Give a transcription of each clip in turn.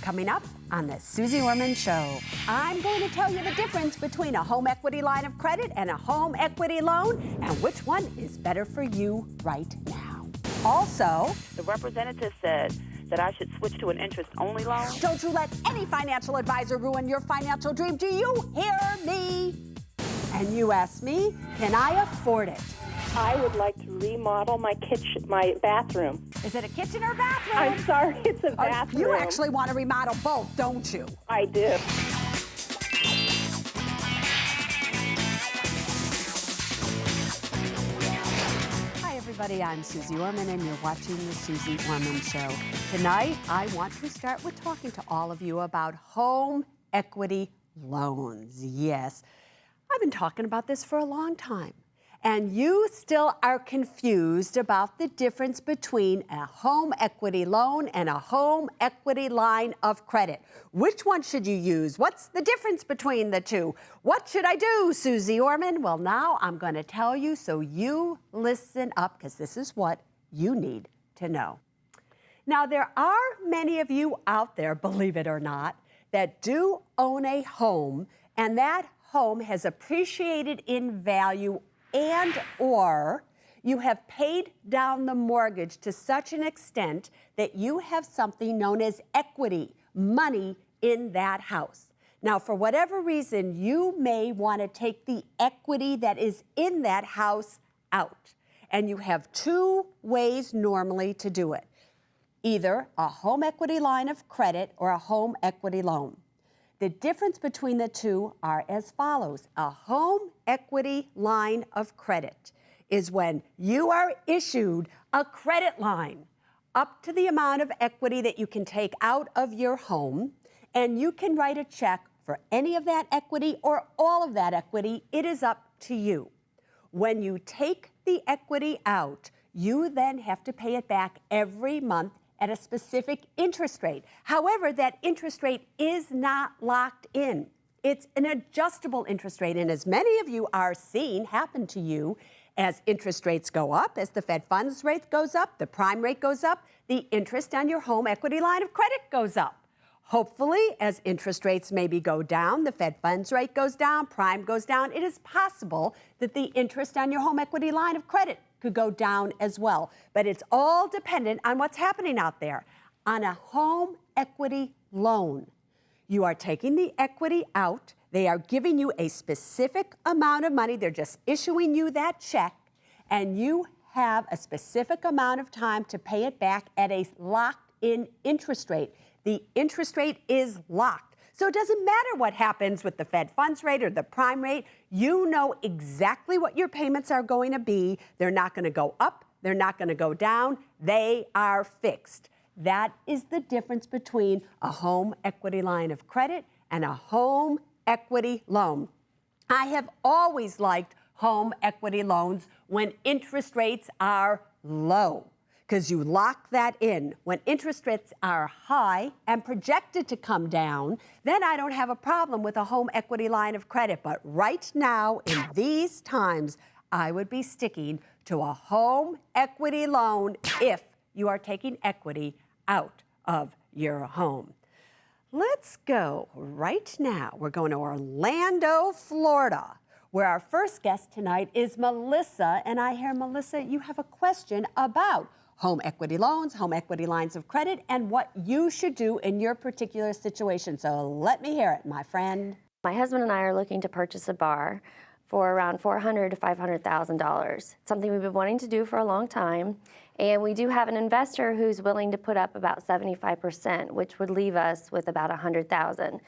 Coming up on the Suze Orman Show, I'm going to tell you the difference between a home equity line of credit and a home equity loan and which one is better for you right now. Also, the representative said that I should switch to an interest-only loan. Don't you let any financial advisor ruin your financial dream. Do you hear me? And you ask me, can I afford it? I would like to remodel my bathroom. Is it a kitchen or bathroom? I'm sorry, it's a bathroom. You actually want to remodel both, don't you? I do. Hi everybody, I'm Suze Orman and you're watching the Suze Orman Show. Tonight, I want to start with talking to all of you about home equity loans. Yes, I've been talking about this for a long time. And you still are confused about the difference between a home equity loan and a home equity line of credit. Which one should you use? What's the difference between the two? What should I do, Suze Orman? Well, now I'm going to tell you, so you listen up, because this is what you need to know. Now, there are many of you out there, believe it or not, that do own a home, and that home has appreciated in value and or you have paid down the mortgage to such an extent that you have something known as equity, money in that house. Now, for whatever reason, you may want to take the equity that is in that house out. And you have two ways normally to do it. Either a home equity line of credit or a home equity loan. The difference between the two are as follows. A home equity line of credit is when you are issued a credit line up to the amount of equity that you can take out of your home, and you can write a check for any of that equity or all of that equity. It is up to you. When you take the equity out, you then have to pay it back every month at a specific interest rate. However, that interest rate is not locked in. It's an adjustable interest rate, and as many of you are seeing happen to you, as interest rates go up, as the Fed funds rate goes up, the prime rate goes up, the interest on your home equity line of credit goes up. Hopefully, as interest rates maybe go down, the Fed funds rate goes down, prime goes down, it is possible that the interest on your home equity line of credit could go down as well. But it's all dependent on what's happening out there. On a home equity loan, you are taking the equity out. They are giving you a specific amount of money. They're just issuing you that check, and you have a specific amount of time to pay it back at a locked-in interest rate. The interest rate is locked. So it doesn't matter what happens with the Fed funds rate or the prime rate. You know exactly what your payments are going to be. They're not going to go up. They're not going to go down. They are fixed. That is the difference between a home equity line of credit and a home equity loan. I have always liked home equity loans when interest rates are low, because you lock that in. When interest rates are high and projected to come down, then I don't have a problem with a home equity line of credit. But right now, in these times, I would be sticking to a home equity loan if you are taking equity out of your home. Let's go right now. We're going to Orlando, Florida, where our first guest tonight is Melissa. And I hear, Melissa, you have a question about home equity loans, home equity lines of credit, and what you should do in your particular situation. So let me hear it, my friend. My husband and I are looking to purchase a bar for around $400,000 to $500,000. It's something we've been wanting to do for a long time. And we do have an investor who's willing to put up about 75%, which would leave us with about $100,000. And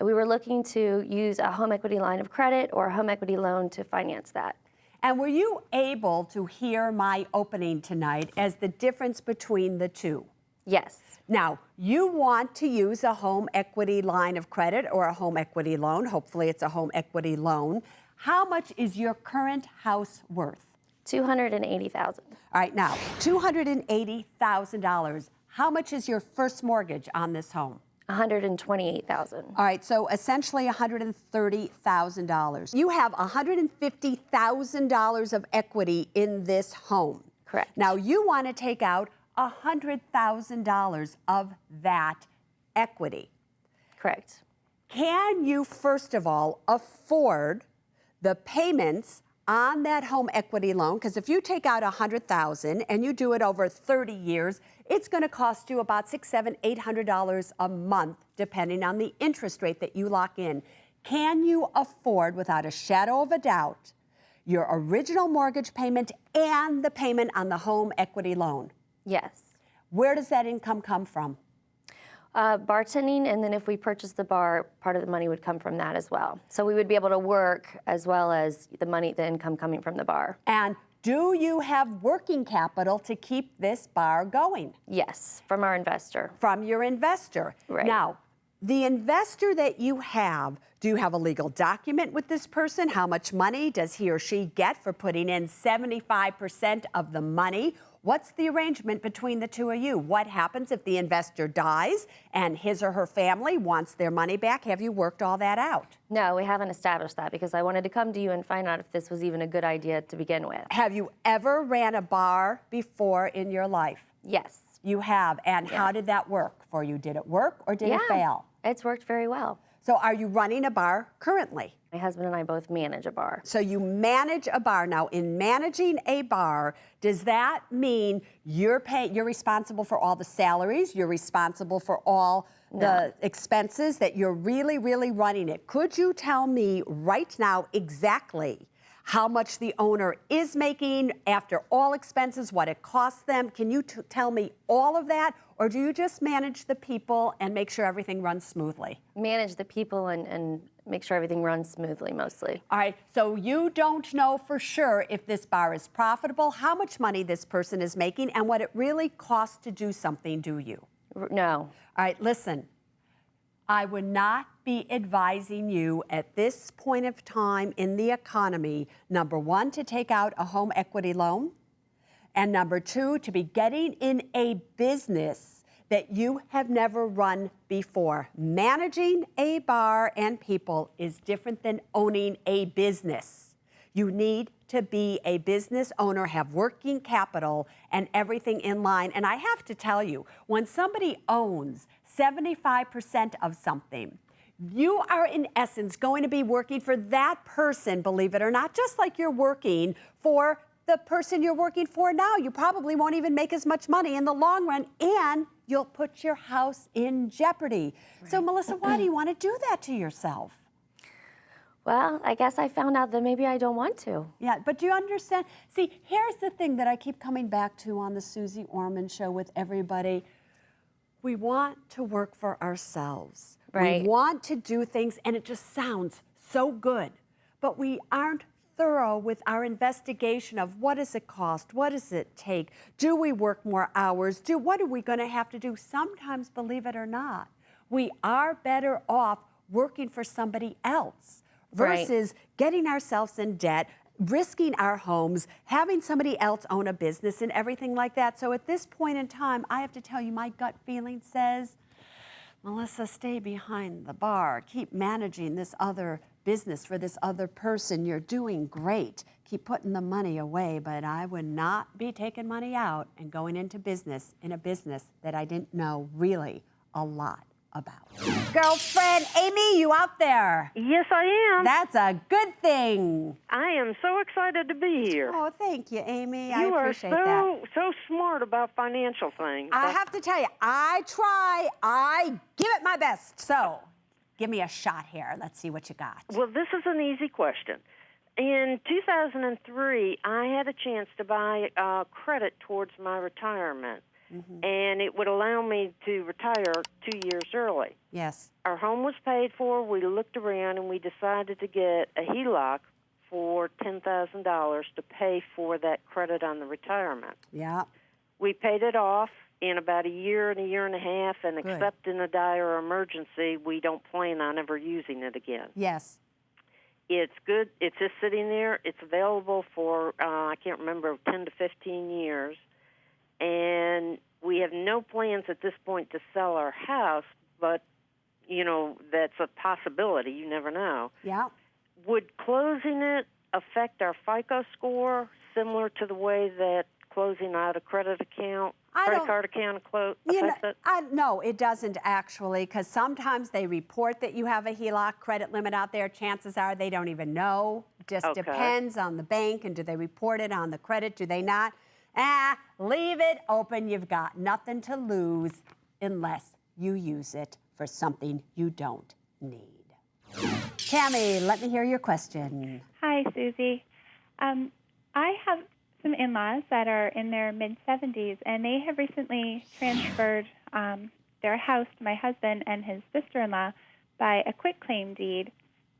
we were looking to use a home equity line of credit or a home equity loan to finance that. And were you able to hear my opening tonight as the difference between the two? Yes. Now, you want to use a home equity line of credit or a home equity loan. Hopefully it's a home equity loan. How much is your current house worth? $280,000. All right, now, $280,000. How much is your first mortgage on this home? $128,000. All right, so essentially $130,000. You have $150,000 of equity in this home. Correct. Now you want to take out $100,000 of that equity. Correct. Can you, first of all, afford the payments on that home equity loan? Because if you take out $100,000 and you do it over 30 years, it's going to cost you about $600, $700, $800 a month, depending on the interest rate that you lock in. Can you afford, without a shadow of a doubt, your original mortgage payment and the payment on the home equity loan? Yes. Where does that income come from? Bartending, and then if we purchase the bar, part of the money would come from that as well. So we would be able to work as well as the income coming from the bar. And do you have working capital to keep this bar going? Yes, from our investor. From your investor. Right. Now, the investor that you have, do you have a legal document with this person? How much money does he or she get for putting in 75% of the money? What's the arrangement between the two of you? What happens if the investor dies and his or her family wants their money back? Have you worked all that out? No, we haven't established that because I wanted to come to you and find out if this was even a good idea to begin with. Have you ever ran a bar before in your life? Yes. You have. And how did that work for you? Did it work or did it fail? It's worked very well. So are you running a bar currently? My husband and I both manage a bar. So you manage a bar. Now, in managing a bar, does that mean you're responsible for all the salaries? You're responsible for all the expenses, that you're really, really running it? Could you tell me right now exactly how much the owner is making after all expenses, what it costs them? Can you tell me all of that? Or do you just manage the people and make sure everything runs smoothly? Manage the people and make sure everything runs smoothly, mostly. All right, so you don't know for sure if this bar is profitable, how much money this person is making, and what it really costs to do something, do you? No. All right, listen. I would not be advising you at this point of time in the economy, number one, to take out a home equity loan, and number two, to be getting in a business that you have never run before. Managing a bar and people is different than owning a business. You need to be a business owner, have working capital and everything in line. And I have to tell you, when somebody owns 75% of something, you are in essence going to be working for that person, believe it or not, just like you're working for the person you're working for now. You probably won't even make as much money in the long run, and you'll put your house in jeopardy. Right. So, Melissa, why do you want to do that to yourself? Well, I guess I found out that maybe I don't want to. Yeah, but do you understand? See, here's the thing that I keep coming back to on the Suze Orman Show with everybody. We want to work for ourselves. Right. We want to do things, and it just sounds so good, but we aren't thorough with our investigation of what does it cost, what does it take, do we work more hours, what are we going to have to do? Sometimes, believe it or not, we are better off working for somebody else versus getting ourselves in debt, risking our homes, having somebody else own a business and everything like that. So at this point in time, I have to tell you, my gut feeling says, Melissa, stay behind the bar. Keep managing this other business for this other person. You're doing great. Keep putting the money away, but I would not be taking money out and going into business in a business that I didn't know really a lot about. Girlfriend Amy, you out there? Yes, I am. That's a good thing. I am so excited to be here. Oh, thank you, Amy. I You are appreciate that. so smart about financial things. I have to tell you, I try. I give it my best. So, give me a shot here. Let's see what you got. Well, this is an easy question. In 2003, I had a chance to buy credit towards my retirement, and it would allow me to retire 2 years early. Yes. Our home was paid for. We looked around, and we decided to get a HELOC for $10,000 to pay for that credit on the retirement. Yeah. We paid it off in about a year and a half, and Good. except in a dire emergency, we don't plan on ever using it again. Yes. It's good. It's just sitting there. It's available for, I can't remember, 10 to 15 years. And we have no plans at this point to sell our house, but, you know, that's a possibility. You never know. Yeah. Would closing it affect our FICO score similar to the way that closing out a credit account, I credit don't- card account You know, affect it? no, it doesn't actually, because sometimes they report that you have a HELOC credit limit out there. Chances are they don't even know. Just Okay. depends on the bank, and do they report it on the credit? Do they not? Leave it open. You've got nothing to lose unless you use it for something you don't need. Tammy, let me hear your question. Hi, Susie. I have some in-laws that are in their mid-70s, and they have recently transferred their house to my husband and his sister-in-law by a quitclaim deed.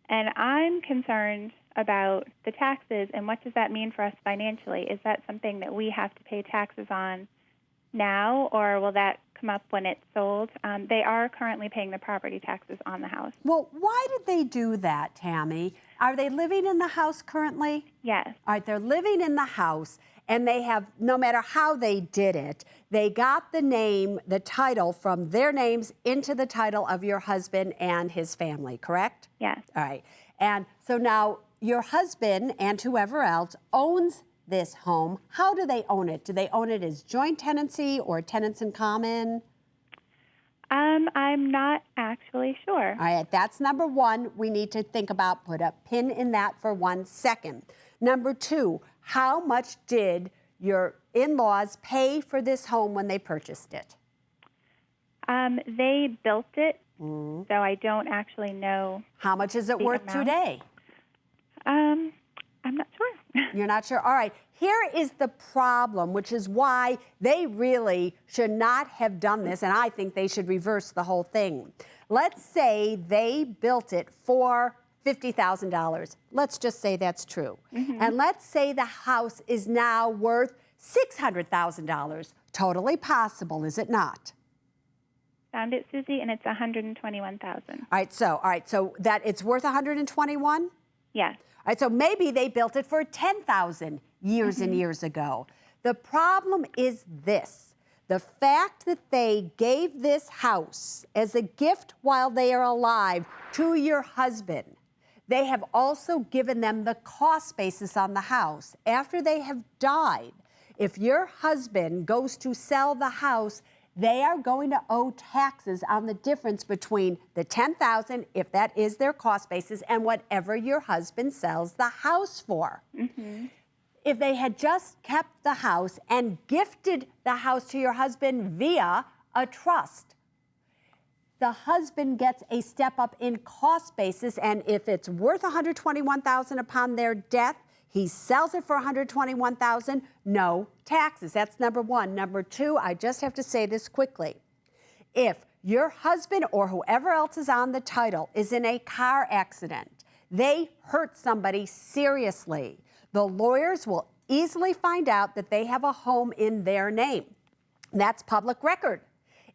And I'm concerned about the taxes and what does that mean for us financially. Is that something that we have to pay taxes on now, or will that come up when it's sold? They are currently paying the property taxes on the house. Well, why did they do that, Tammy? Are they living in the house currently? Yes. All right, they're living in the house, and they have, no matter how they did it, they got the name, the title from their names into the title of your husband and his family, correct? Yes. All right. And so now your husband and whoever else owns this home. How do they own it? Do they own it as joint tenancy or tenants in common? I'm not actually sure. All right, that's number one. We need to think about, put a pin in that for 1 second. Number two, how much did your in-laws pay for this home when they purchased it? They built it, so I don't actually know. How much is it worth amount? today? I'm not sure. You're not sure? All right. Here is the problem, which is why they really should not have done this, and I think they should reverse the whole thing. Let's say they built it for $50,000. Let's just say that's true. And let's say the house is now worth $600,000. Totally possible, is it not? Found it, Susie, and it's $121,000. All right, so that it's worth 121? Yes. All right, so maybe they built it for $10,000 years and years ago. The problem is this. The fact that they gave this house as a gift while they are alive to your husband, they have also given them the cost basis on the house. After they have died, if your husband goes to sell the house, they are going to owe taxes on the difference between the $10,000, if that is their cost basis, and whatever your husband sells the house for. If they had just kept the house and gifted the house to your husband via a trust, the husband gets a step up in cost basis, and if it's worth $121,000 upon their death, he sells it for $121,000, no taxes. That's number one. Number two, I just have to say this quickly. If your husband or whoever else is on the title is in a car accident, they hurt somebody seriously, the lawyers will easily find out that they have a home in their name. That's public record.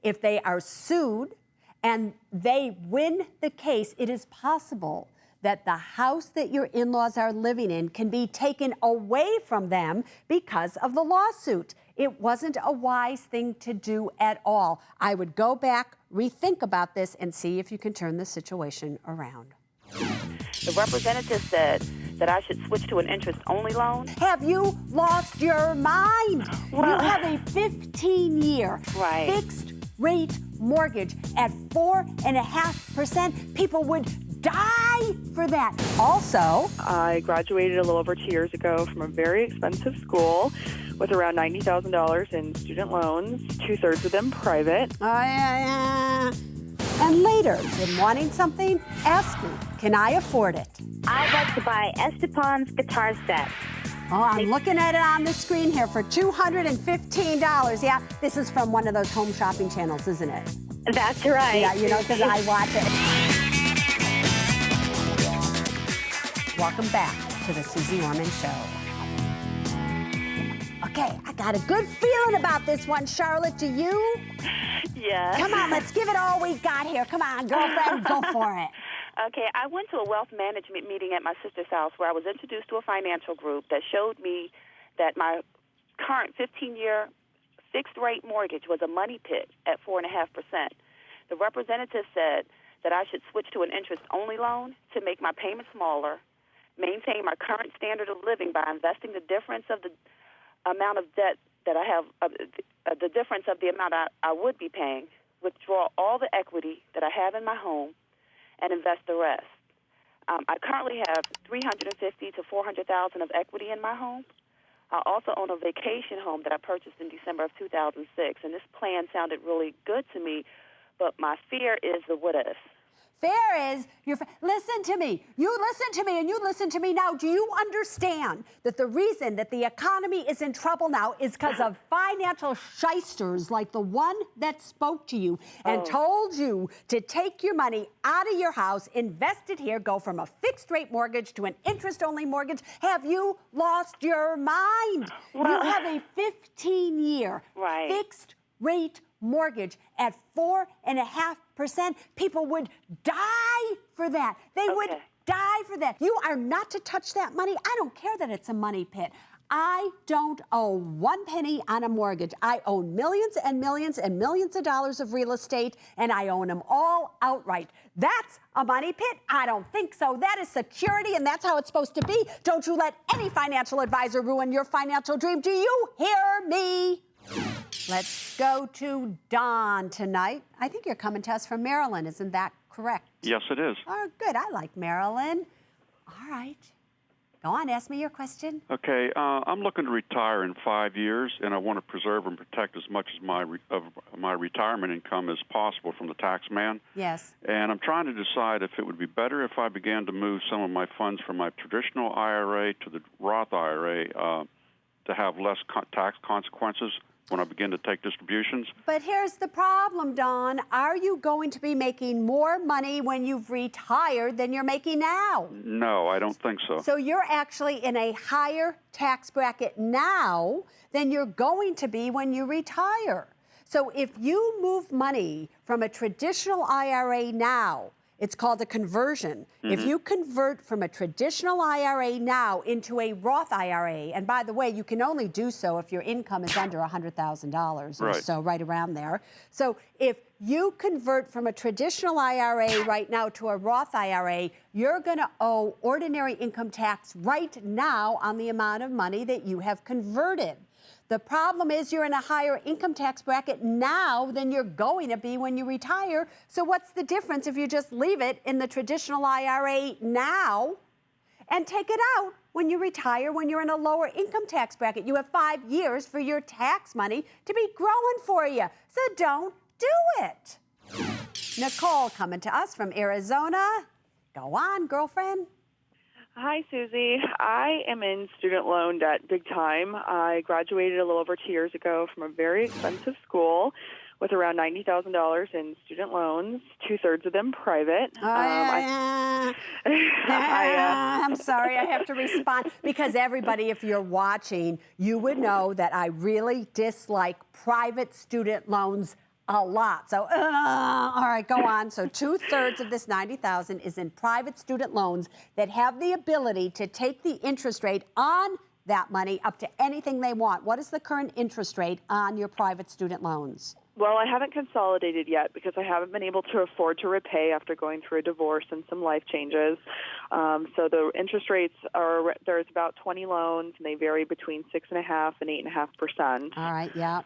If they are sued and they win the case, it is possible that the house that your in-laws are living in can be taken away from them because of the lawsuit. It wasn't a wise thing to do at all. I would go back, rethink about this, and see if you can turn the situation around. The representative said that I should switch to an interest-only loan. Have you lost your mind? You have a 15-year Right. fixed rate mortgage at 4.5%. People would die for that. Also, I graduated a little over 2 years ago from a very expensive school with around $90,000 in student loans, 2/3 of them private. and later, in wanting something, ask me, can I afford it? I'd like to buy Esteban's guitar set. Oh, I'm looking at it on the screen here for $215. Yeah, this is from one of those home shopping channels, isn't it? That's right. Yeah, you know, because I watch it. Welcome back to the Suze Orman Show. Okay, I got a good feeling about this one, Charlotte. Do you? Yes. Come on, let's give it all we got here. Come on, girlfriend, go for it. Okay, I went to a wealth management meeting at my sister's house where I was introduced to a financial group that showed me that my current 15-year fixed-rate mortgage was a money pit at 4.5%. The representative said that I should switch to an interest-only loan to make my payments smaller, maintain my current standard of living by investing the difference of the amount of debt that I have, the difference of the amount I would be paying, withdraw all the equity that I have in my home, and invest the rest. I currently have $350,000 to $400,000 of equity in my home. I also own a vacation home that I purchased in December of 2006, and this plan sounded really good to me, but my fear is the what if. Fair is, listen to me. You listen to me and you listen to me now. Do you understand that the reason that the economy is in trouble now is because of financial shysters like the one that spoke to you and told you to take your money out of your house, invest it here, go from a fixed rate mortgage to an interest-only mortgage? Have you lost your mind? Well, you have a 15-year fixed rate mortgage at 4.5%. People would die for that. They would die for that. You are not to touch that money. I don't care that it's a money pit. I don't owe 1 penny on a mortgage. I own millions and millions and millions of dollars of real estate, and I own them all outright. That's a money pit? I don't think so. That is security, and that's how it's supposed to be. Don't you let any financial advisor ruin your financial dream. Do you hear me? Let's go to Don tonight. I think you're coming to us from Maryland. Isn't that correct? Yes, it is. Oh, good. I like Maryland. All right. Go on. Ask me your question. Okay. I'm looking to retire in 5 years, and I want to preserve and protect as much of my retirement income as possible from the tax man. Yes. And I'm trying to decide if it would be better if I began to move some of my funds from my traditional IRA to the Roth IRA to have less tax consequences when I begin to take distributions. But here's the problem, Don. Are you going to be making more money when you've retired than you're making now? No, I don't think so. So you're actually in a higher tax bracket now than you're going to be when you retire. So if you move money from a traditional IRA now, it's called a conversion. Mm-hmm. If you convert from a traditional IRA now into a Roth IRA, and by the way, you can only do so if your income is under $100,000 or so, right around there. So if you convert from a traditional IRA right now to a Roth IRA, you're going to owe ordinary income tax right now on the amount of money that you have converted. The problem is you're in a higher income tax bracket now than you're going to be when you retire. So what's the difference if you just leave it in the traditional IRA now and take it out when you retire, when you're in a lower income tax bracket? You have 5 years for your tax money to be growing for you. So don't do it. Nicole coming to us from Arizona. Go on, girlfriend. Hi, Susie. I am in student loan debt big time. I graduated a little over 2 years ago from a very expensive school with around $90,000 in student loans, 2/3 of them private. I'm sorry, I have to respond because everybody, if you're watching, you would know that I really dislike private student loans a lot. So, all right, go on. So 2/3 of this $90,000 is in private student loans that have the ability to take the interest rate on that money up to anything they want. What is the current interest rate on your private student loans? Well, I haven't consolidated yet because I haven't been able to afford to repay after going through a divorce and some life changes. So the interest rates are, there's about 20 loans, and they vary between 6.5% and 8.5%. All right, yeah.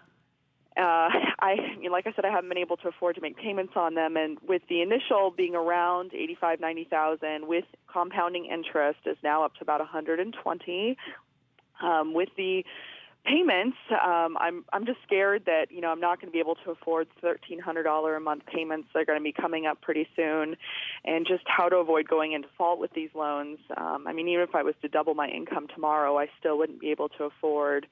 Like I said, I haven't been able to afford to make payments on them, and with the initial being around $85,000, $90,000, with compounding interest is now up to about $120,000. With the payments, I'm just scared that I'm not going to be able to afford $1,300 a month payments. They're going to be coming up pretty soon, and just how to avoid going into default with these loans. Even if I was to double my income tomorrow, I still wouldn't be able to afford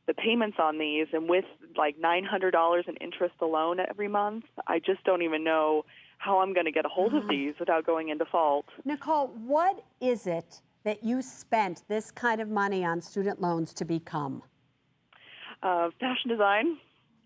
the payments on these, and with like $900 in interest alone every month, I just don't even know how I'm going to get a hold of these without going in default. Nicole, what is it that you spent this kind of money on student loans to become? Fashion design.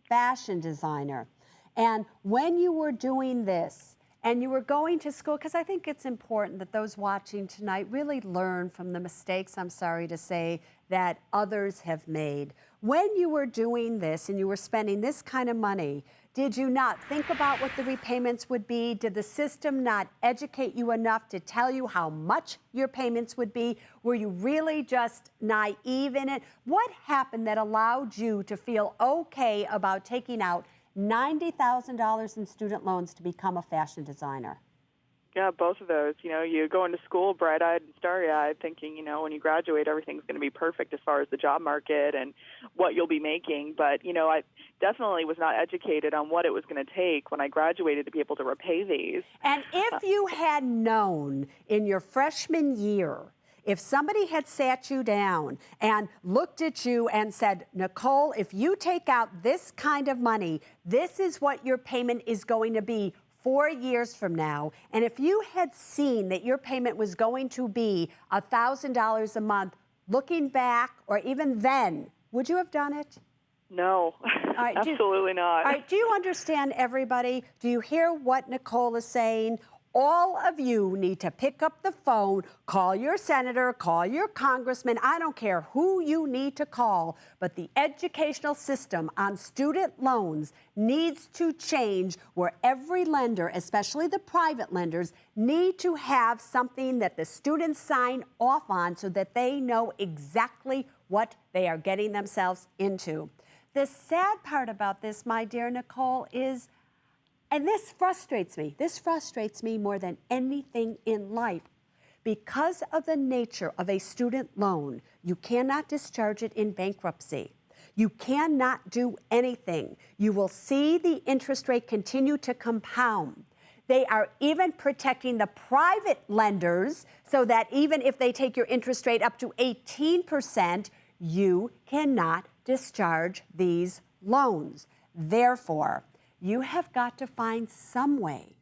Fashion designer. And when you were doing this, and you were going to school, because I think it's important that those watching tonight really learn from the mistakes, I'm sorry to say, that others have made. When you were doing this and you were spending this kind of money, did you not think about what the repayments would be? Did the system not educate you enough to tell you how much your payments would be? Were you really just naive in it? What happened that allowed you to feel okay about taking out $90,000 in student loans to become a fashion designer? Yeah, both of those. You know, you go into school bright-eyed and starry-eyed thinking, you know, when you graduate, everything's going to be perfect as far as the job market and what you'll be making. But, you know, I definitely was not educated on what it was going to take when I graduated to be able to repay these. And if you had known in your freshman year, if somebody had sat you down and looked at you and said, Nicole, if you take out this kind of money, this is what your payment is going to be 4 years from now, and if you had seen that your payment was going to be $1,000 a month, looking back, or even then, would you have done it? No, right, absolutely not. All right, do you understand, everybody? Do you hear what Nicole is saying? All of you need to pick up the phone, call your senator, call your congressman. I don't care who you need to call, but the educational system on student loans needs to change, where every lender, especially the private lenders, need to have something that the students sign off on so that they know exactly what they are getting themselves into. The sad part about this, my dear Nicole, is, and this frustrates me more than anything in life. Because of the nature of a student loan, you cannot discharge it in bankruptcy. You cannot do anything. You will see the interest rate continue to compound. They are even protecting the private lenders so that even if they take your interest rate up to 18%, you cannot discharge these loans. Therefore, you have got to find some way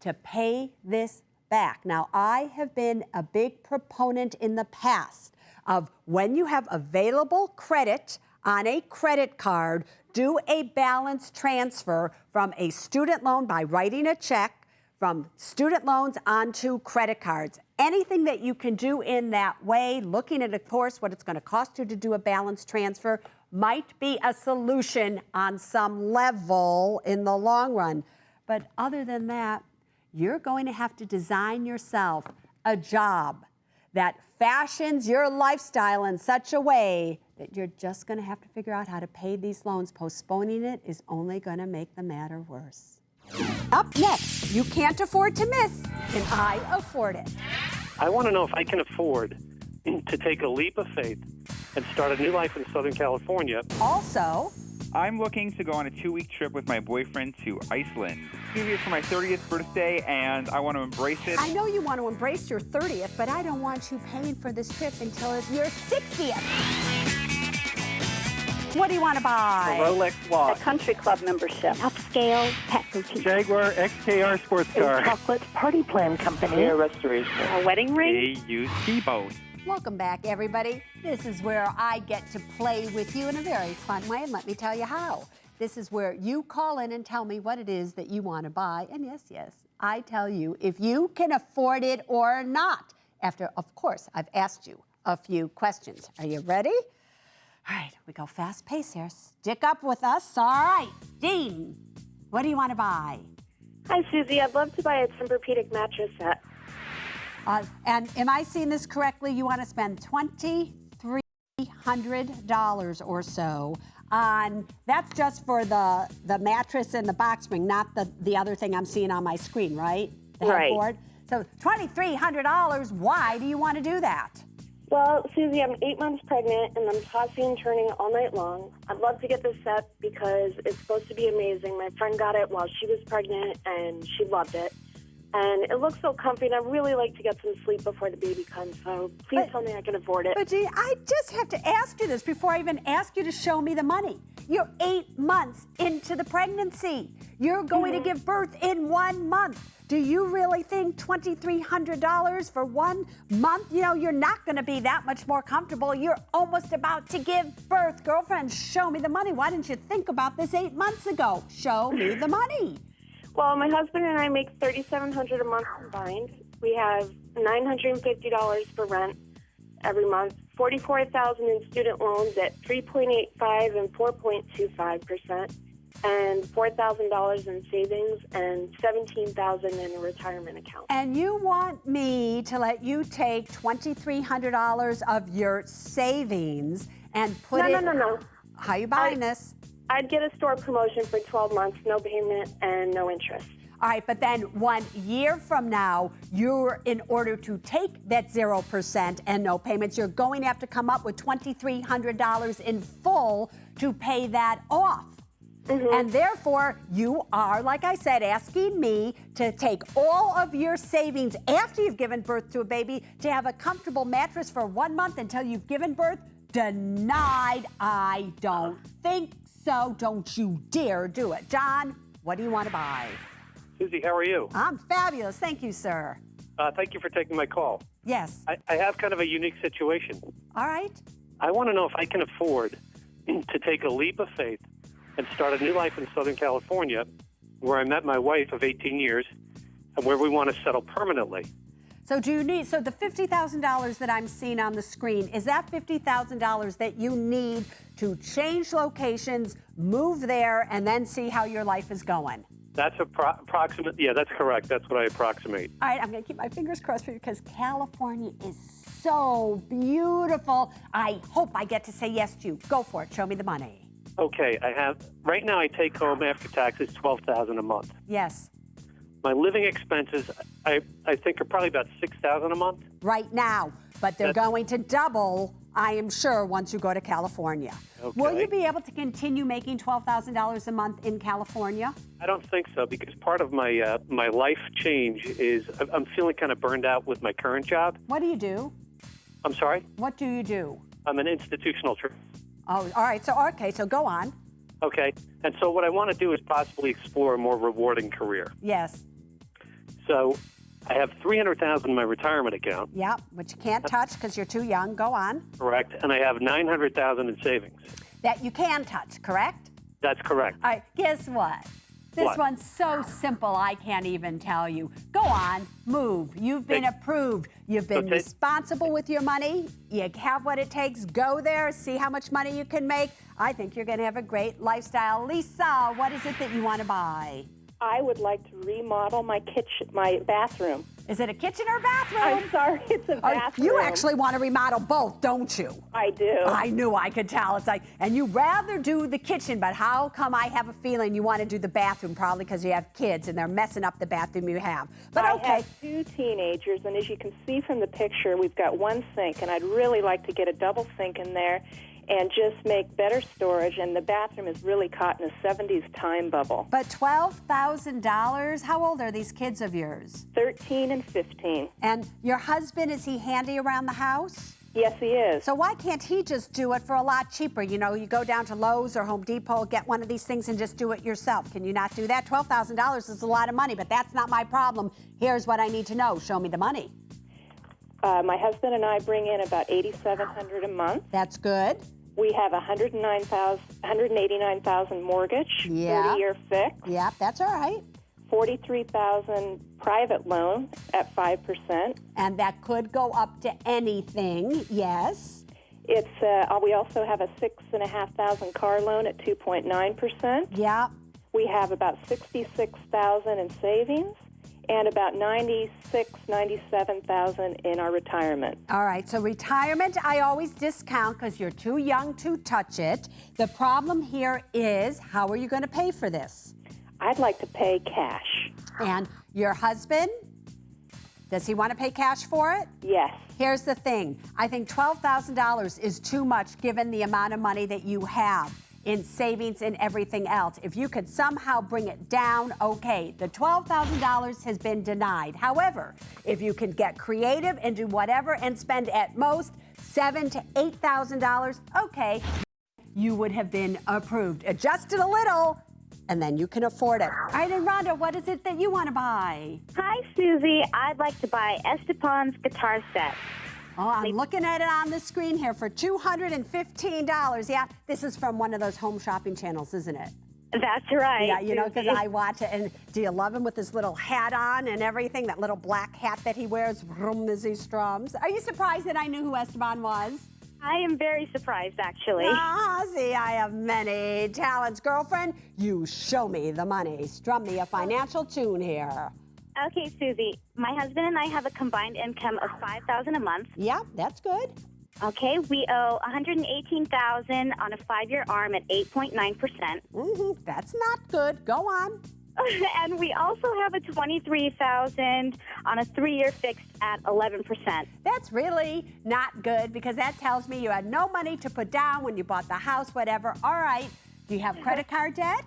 to pay this back. Now, I have been a big proponent in the past of when you have available credit on a credit card, do a balance transfer from a student loan by writing a check from student loans onto credit cards. Anything that you can do in that way, looking at, of course, what it's going to cost you to do a balance transfer, might be a solution on some level in the long run. But other than that, you're going to have to design yourself a job that fashions your lifestyle in such a way that you're just going to have to figure out how to pay these loans. Postponing it is only going to make the matter worse. Up next, you can't afford to miss. Can I afford it? I want to know if I can afford to take a leap of faith and start a new life in Southern California. Also, I'm looking to go on a 2-week trip with my boyfriend to Iceland. It's for my 30th birthday, and I want to embrace it. I know you want to embrace your 30th, but I don't want you paying for this trip until your 60th. What do you want to buy? A Rolex watch. A country club membership. Upscale pet boutique. Jaguar XKR sports car. A chocolate party plan company. Hair restoration. A wedding ring. A used ski-boat. Welcome back, everybody. This is where I get to play with you in a very fun way, and let me tell you how. This is where you call in and tell me what it is that you want to buy, and yes, I tell you if you can afford it or not. After, of course, I've asked you a few questions. Are you ready? All right, we go fast pace here. Stick up with us. All right, Dean, what do you want to buy? Hi, Susie. I'd love to buy a Tempur-Pedic mattress set. And am I seeing this correctly? You want to spend $2,300 or so on, that's just for the mattress and the box spring, not the other thing I'm seeing on my screen, right? The headboard. So $2,300, why do you want to do that? Well, Susie, I'm 8 months pregnant, and I'm tossing and turning all night long. I'd love to get this set because it's supposed to be amazing. My friend got it while she was pregnant, and she loved it. And it looks so comfy, and I really like to get some sleep before the baby comes, so please tell me I can afford it. But, Jean, I just have to ask you this before I even ask you to show me the money. You're 8 months into the pregnancy. You're going to give birth in 1 month. Do you really think $2,300 for 1 month? You know, you're not going to be that much more comfortable. You're almost about to give birth. Girlfriend, show me the money. Why didn't you think about this 8 months ago? Show me the money. Well, my husband and I make $3,700 a month combined. We have $950 for rent every month, $44,000 in student loans at 3.85 and 4.25%, and $4,000 in savings and $17,000 in a retirement account. And you want me to let you take $2,300 of your savings and put it... No. How are you buying this? I'd get a store promotion for 12 months, no payment and no interest. All right, but then 1 year from now, in order to take that 0% and no payments, you're going to have to come up with $2,300 in full to pay that off. Mm-hmm. And therefore, you are, like I said, asking me to take all of your savings after you've given birth to a baby to have a comfortable mattress for 1 month until you've given birth? Denied. I don't think so. Don't you dare do it. John, what do you want to buy? Susie, how are you? I'm fabulous. Thank you, sir. Thank you for taking my call. Yes. I have kind of a unique situation. All right. I want to know if I can afford to take a leap of faith and start a new life in Southern California, where I met my wife of 18 years and where we want to settle permanently. So the $50,000 that I'm seeing on the screen, is that $50,000 that you need to change locations, move there, and then see how your life is going? That's approximate. Yeah, that's correct. That's what I approximate. All right, I'm going to keep my fingers crossed for you because California is so beautiful. I hope I get to say yes to you. Go for it. Show me the money. Okay, right now I take home after taxes $12,000 a month. Yes. My living expenses, I think, are probably about $6,000 a month. Right now, but they're going to double, I am sure, once you go to California. Okay. Will you be able to continue making $12,000 a month in California? I don't think so, because part of my my life change is I'm feeling kind of burned out with my current job. What do you do? I'm sorry? What do you do? I'm an institutional trainer. Oh, all right. So go on. Okay. And so what I want to do is possibly explore a more rewarding career. Yes. So I have $300,000 in my retirement account. Yeah, which you can't touch because you're too young. Go on. Correct. And I have $900,000 in savings. That you can touch, correct? That's correct. All right. Guess what? This one's so simple, I can't even tell you. Go on, move. You've been approved. You've been responsible with your money. You have what it takes. Go there, see how much money you can make. I think you're going to have a great lifestyle. Lisa, what is it that you want to buy? I would like to remodel my bathroom. Is it a kitchen or bathroom? I'm sorry, it's a bathroom. You actually want to remodel both, don't you? I do. I knew I could tell. It's like, and you rather do the kitchen, but how come I have a feeling you want to do the bathroom? Probably because you have kids and they're messing up the bathroom you have. But okay. I have 2 teenagers, and as you can see from the picture, we've got 1 sink, and I'd really like to get a double sink in there and just make better storage, and the bathroom is really caught in a 70s time bubble. But $12,000? How old are these kids of yours? 13 and 15. And your husband, is he handy around the house? Yes, he is. So why can't he just do it for a lot cheaper? You know, you go down to Lowe's or Home Depot, get one of these things and just do it yourself. Can you not do that? $12,000 is a lot of money, but that's not my problem. Here's what I need to know. Show me the money. My husband and I bring in about $8,700 a month. That's good. We have $189,000 mortgage, 30-year fixed. Yeah, that's all right. $43,000 private loan at 5%. And that could go up to anything, yes. It's we also have a $6,500 car loan at 2.9%. Yeah. We have about $66,000 in savings and about $97,000 in our retirement. All right, so retirement I always discount because you're too young to touch it. The problem here is, how are you going to pay for this? I'd like to pay cash. And your husband, does he want to pay cash for it? Yes. Here's the thing. I think $12,000 is too much given the amount of money that you have in savings and everything else. If you could somehow bring it down, okay. The $12,000 has been denied. However, if you can get creative and do whatever and spend at most $7,000 to $8,000, okay, you would have been approved. Adjust it a little, and then you can afford it. All right, and Rhonda, what is it that you want to buy? Hi, Susie. I'd like to buy Esteban's guitar set. Oh, I'm looking at it on the screen here for $215. Yeah, this is from one of those home shopping channels, isn't it? That's right. Yeah, you know, because I watch it. And do you love him with his little hat on and everything? That little black hat that he wears, vroom, as he strums. Are you surprised that I knew who Esteban was? I am very surprised, actually. Ah, see, I have many talents. Girlfriend, you show me the money. Strum me a financial tune here. Okay, Susie. My husband and I have a combined income of $5,000 a month. Yeah, that's good. Okay, we owe $118,000 on a 5-year ARM at 8.9%. That's not good. Go on. And we also have a $23,000 on a 3-year fixed at 11%. That's really not good because that tells me you had no money to put down when you bought the house, whatever. All right. Do you have credit card debt?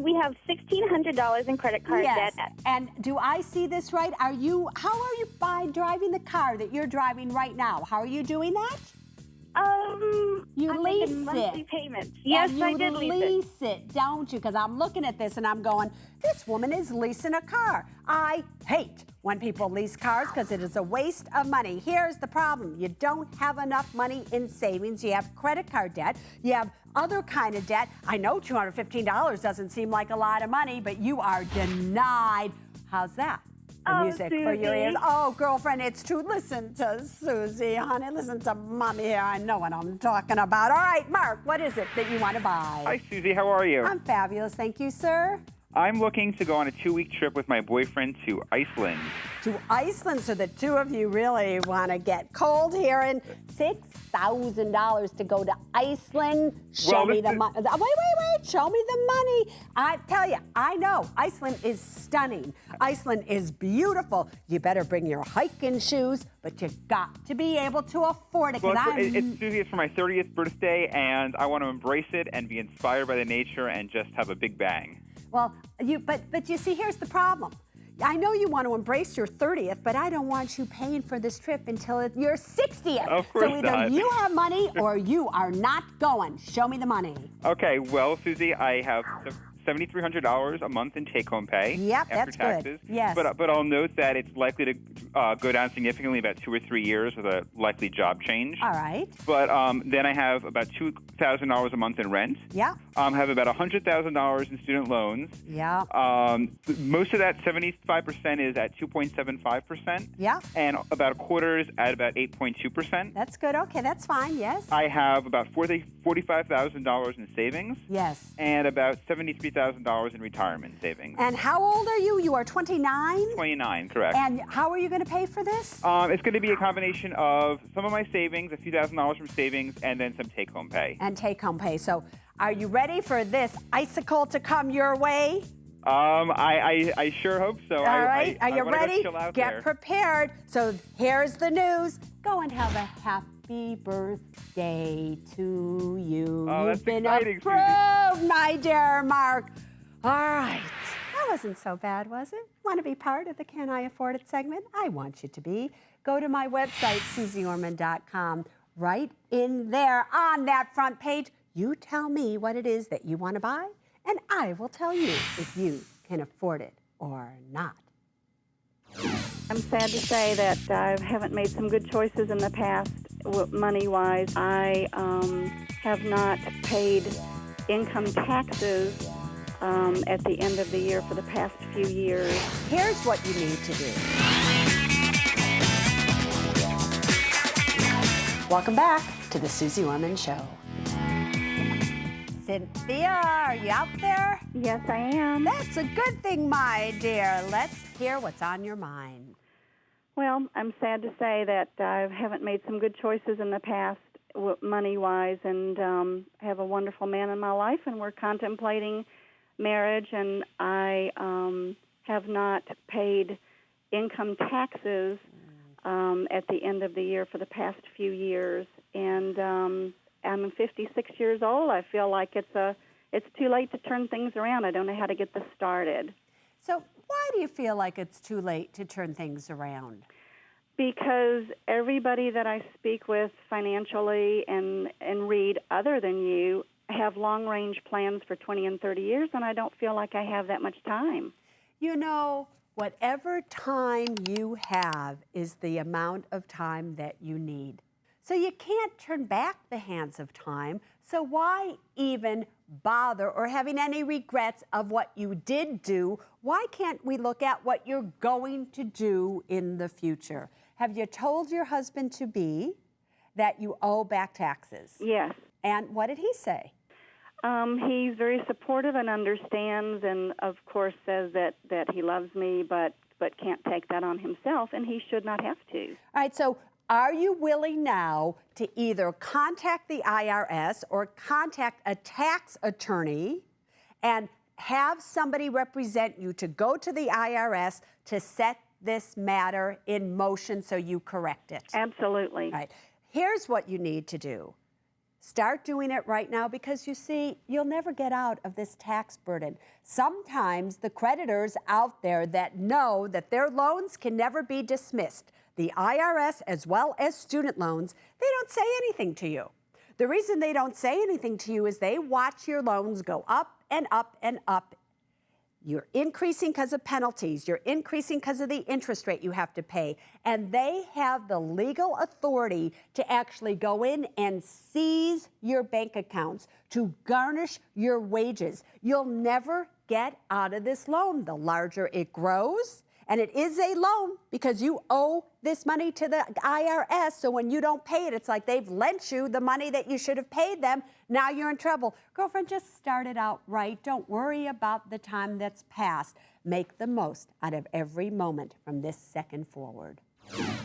We have $1,600 in credit card debt. And do I see this right? How are you driving the car that you're driving right now? How are you doing that? You I'm lease making monthly it. payments. Yes, and I did lease it, don't you? Because I'm looking at this and I'm going, this woman is leasing a car. I hate when people lease cars because it is a waste of money. Here's the problem. You don't have enough money in savings. You have credit card debt. You have other kind of debt. I know $215 doesn't seem like a lot of money, but you are denied. How's that? The music for your ears. Oh, girlfriend, it's true. Listen to Susie, honey. Listen to mommy here. I know what I'm talking about. All right, Mark, what is it that you want to buy? Hi, Susie. How are you? I'm fabulous. Thank you, sir. I'm looking to go on a 2-week trip with my boyfriend to Iceland. To Iceland, so the two of you really want to get cold here, and $6,000 to go to Iceland. Show me the money. Wait. Show me the money. I tell you, I know. Iceland is stunning. Iceland is beautiful. You better bring your hiking shoes, but you got to be able to afford it. Well, Susie, it's for my 30th birthday, and I want to embrace it and be inspired by the nature and just have a big bang. Well, but you see, here's the problem. I know you want to embrace your 30th, but I don't want you paying for this trip until your 60th. Of course so either not. you have money or you are not going. Show me the money. Okay, well, Susie, I have $7,300 a month in take-home pay. Yep, after that's taxes. good. Yes. But I'll note that it's likely to go down significantly about 2 or 3 years with a likely job change. All right. But then I have about $2,000 a month in rent. Yeah. I have about $100,000 in student loans. Yeah. Most of that, 75%, is at 2.75%. Yeah. And about a quarter is at about 8.2%. That's good. Okay, that's fine. Yes. I have about $45,000 in savings. Yes. And about $73,000 in retirement savings. And how old are you? You are 29? 29, correct. And how are you going to pay for this? It's going to be a combination of some of my savings, a few $1,000s from savings, and then some take-home pay. And take-home pay. So are you ready for this icicle to come your way? I sure hope so. All right. Are you ready? Get prepared. So here's the news. Go and have a happy birthday to you. Oh, You've been exciting, approved, my dear Mark. All right. That wasn't so bad, was it? Want to be part of the Can I Afford It segment? I want you to be. Go to my website, SuzeOrman.com. Right in there on that front page, you tell me what it is that you want to buy, and I will tell you if you can afford it or not. I'm sad to say that I haven't made some good choices in the past, money-wise. I have not paid income taxes at the end of the year for the past few years. Here's what you need to do. Welcome back to the Suze Orman Show. Cynthia, are you out there? Yes, I am. That's a good thing, my dear. Let's hear what's on your mind. Well, I'm sad to say that I haven't made some good choices in the past, money-wise, and have a wonderful man in my life, and we're contemplating marriage, and I have not paid income taxes at the end of the year for the past few years, and I'm 56 years old. I feel like it's too late to turn things around. I don't know how to get this started. So why do you feel like it's too late to turn things around? Because everybody that I speak with financially and read other than you have long-range plans for 20 and 30 years, and I don't feel like I have that much time. You know, whatever time you have is the amount of time that you need. So you can't turn back the hands of time, so why even bother or having any regrets of what you did do, why can't we look at what you're going to do in the future? Have you told your husband-to-be that you owe back taxes? Yes. And what did he say? He's very supportive and understands, and of course says that he loves me, but can't take that on himself, and he should not have to. All right, so are you willing now to either contact the IRS or contact a tax attorney and have somebody represent you to go to the IRS to set this matter in motion so you correct it? Absolutely. All right. Here's what you need to do. Start doing it right now because, you see, you'll never get out of this tax burden. Sometimes the creditors out there that know that their loans can never be dismissed, the IRS as well as student loans, they don't say anything to you. The reason they don't say anything to you is they watch your loans go up and up and up. You're increasing because of penalties. You're increasing because of the interest rate you have to pay. And they have the legal authority to actually go in and seize your bank accounts, to garnish your wages. You'll never get out of this loan. The larger it grows, and it is a loan because you owe this money to the IRS. So when you don't pay it, it's like they've lent you the money that you should have paid them. Now you're in trouble. Girlfriend, just start it out right. Don't worry about the time that's passed. Make the most out of every moment from this second forward.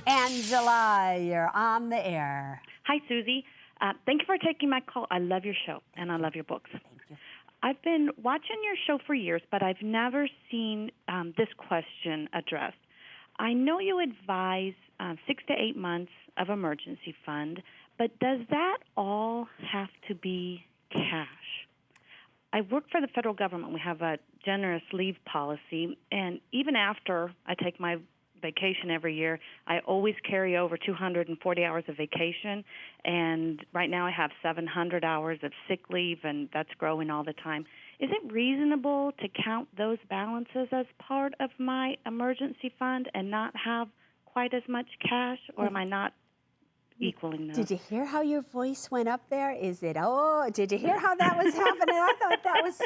Angela, you're on the air. Hi, Susie. Thank you for taking my call. I love your show, and I love your books. Thank you. I've been watching your show for years, but I've never seen this question addressed. I know you advise 6 to 8 months of emergency fund, but does that all have to be cash? I work for the federal government. We have a generous leave policy, and even after I take my vacation every year, I always carry over 240 hours of vacation, and right now I have 700 hours of sick leave, and that's growing all the time. Is it reasonable to count those balances as part of my emergency fund and not have quite as much cash, or am I not equaling those? Did you hear how your voice went up there? Did you hear how that was happening? I thought that was so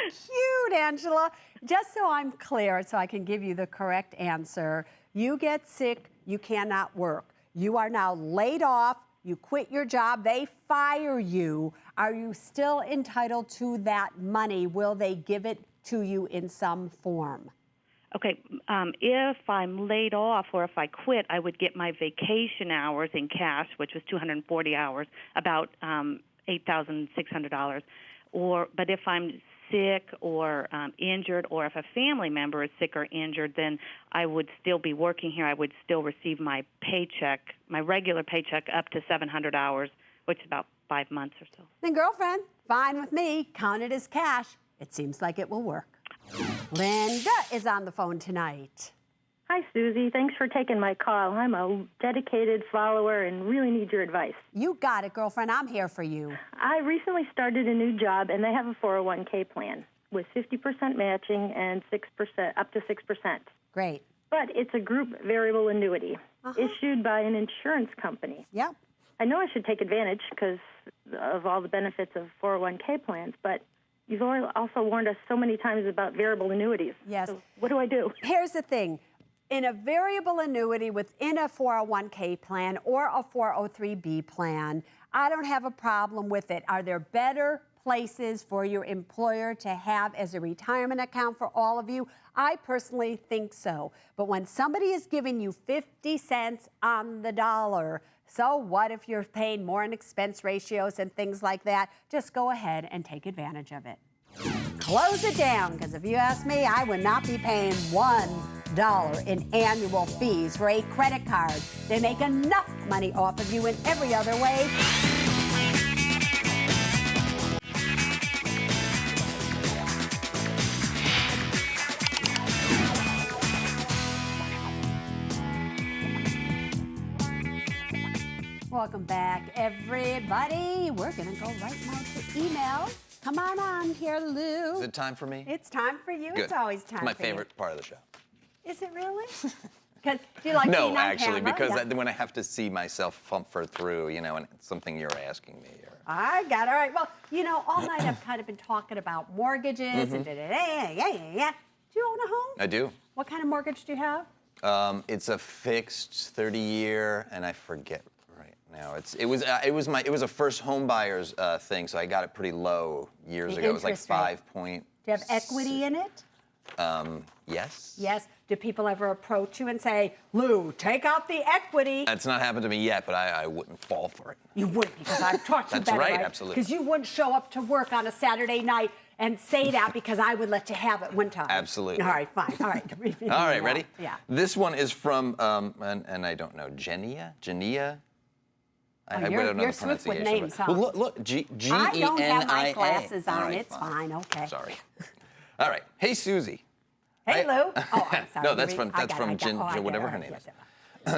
cute, Angela. Just so I'm clear, so I can give you the correct answer, you get sick, you cannot work. You are now laid off, you quit your job, they fire you. Are you still entitled to that money? Will they give it to you in some form? Okay, if I'm laid off or if I quit, I would get my vacation hours in cash, which was 240 hours, about $8,600. But if I'm sick or injured, or if a family member is sick or injured, then I would still be working here. I would still receive my paycheck, my regular paycheck, up to 700 hours, which is about 5 months or so. Then, girlfriend, fine with me. Count it as cash. It seems like it will work. Linda is on the phone tonight. Hi, Susie. Thanks for taking my call. I'm a dedicated follower and really need your advice. You got it, girlfriend. I'm here for you. I recently started a new job, and they have a 401k plan with 50% matching and 6%, up to 6%. Great. But it's a group variable annuity issued by an insurance company. Yep. I know I should take advantage because of all the benefits of 401k plans, but you've also warned us so many times about variable annuities. Yes. So what do I do? Here's the thing. In a variable annuity within a 401k plan or a 403b plan, I don't have a problem with it. Are there better places for your employer to have as a retirement account for all of you? I personally think so. But when somebody is giving you 50 cents on the dollar, so what if you're paying more in expense ratios and things like that? Just go ahead and take advantage of it. Close it down, because if you ask me, I would not be paying $1 in annual fees for a credit card. They make enough money off of you in every other way. Welcome back, everybody. We're going to go right now to emails. Come on here, Lou. Is it time for me? It's time for you. Good. It's always time for you. It's my favorite part of the show. Is it really? Because do you like No, being on actually, camera? because Yeah. when I have to see myself fumfer through, and it's something you're asking me. I got it. All right. Well, all night I've kind of been talking about mortgages and yeah. Do you own a home? I do. What kind of mortgage do you have? It's a fixed 30-year, and I forget right now. It was a first home buyer's thing, so I got it pretty low years ago. It was like 5 point. Do you have equity in it? Yes. Yes. Do people ever approach you and say, Lou, take out the equity? That's not happened to me yet, but I wouldn't fall for it. You wouldn't, because I've taught you That's better, right, absolutely. Because you wouldn't show up to work on a Saturday night and say that because I would let you have it one time. Absolutely. All right, fine. All right. All right, ready? Yeah. This one is from, and I don't know, Genia? I you're don't know the swift with pronunciation. names, huh? Well, look, G-E-N-I-A. I don't have my glasses on. All right, It's fine. Okay. Sorry. All right. Hey, Susie. Hey, Lou. Oh, I'm sorry. No, that's from whatever her name is.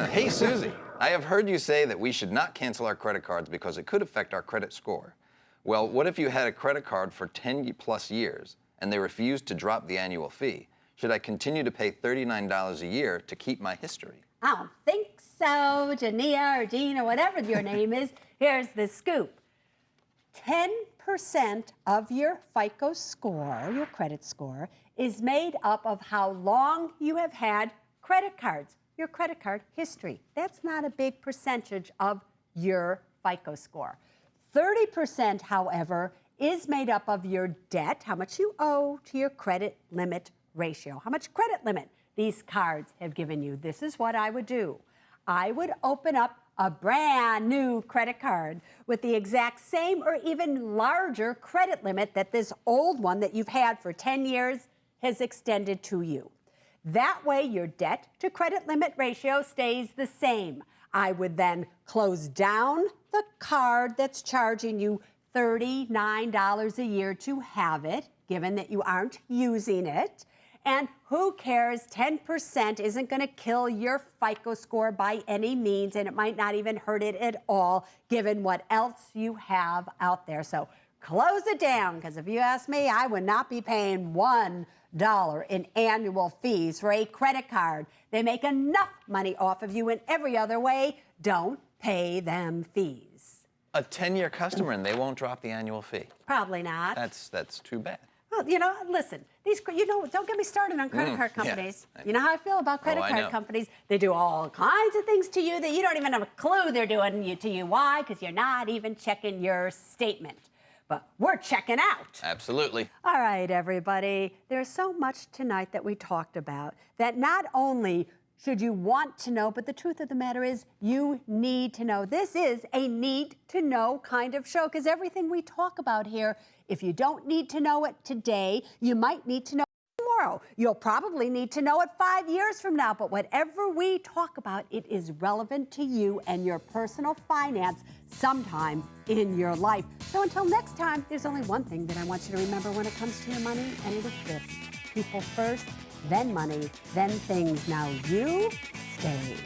Hey, Susie. I have heard you say that we should not cancel our credit cards because it could affect our credit score. Well, what if you had a credit card for 10 plus years and they refused to drop the annual fee? Should I continue to pay $39 a year to keep my history? I don't think so, Jania or Jean or whatever your name is. Here's the scoop. 10% of your FICO score, your credit score, is made up of how long you have had credit cards, your credit card history. That's not a big percentage of your FICO score. 30%, however, is made up of your debt, how much you owe to your credit limit ratio, how much credit limit these cards have given you. This is what I would do. I would open up a brand new credit card with the exact same or even larger credit limit that this old one that you've had for 10 years has extended to you. That way, your debt to credit limit ratio stays the same. I would then close down the card that's charging you $39 a year to have it, given that you aren't using it. And who cares? 10% isn't going to kill your FICO score by any means, and it might not even hurt it at all, given what else you have out there. So close it down, because if you ask me, I would not be paying $1 in annual fees for a credit card. They make enough money off of you in every other way. Don't pay them fees. A 10-year customer, and they won't drop the annual fee. Probably not. That's too bad. Well, listen, don't get me started on credit card companies. Yeah. You know how I feel about credit card companies. They do all kinds of things to you that you don't even have a clue they're doing to you. Why? Because you're not even checking your statement. But we're checking out. Absolutely. All right, everybody. There's so much tonight that we talked about that not only should you want to know, but the truth of the matter is you need to know. This is a need to know kind of show, because everything we talk about here, if you don't need to know it today, you might need to know it tomorrow. You'll probably need to know it 5 years from now, but whatever we talk about, it is relevant to you and your personal finance sometime in your life. So until next time, there's only one thing that I want you to remember when it comes to your money, and it is this: people first, then money, then things. Now you stay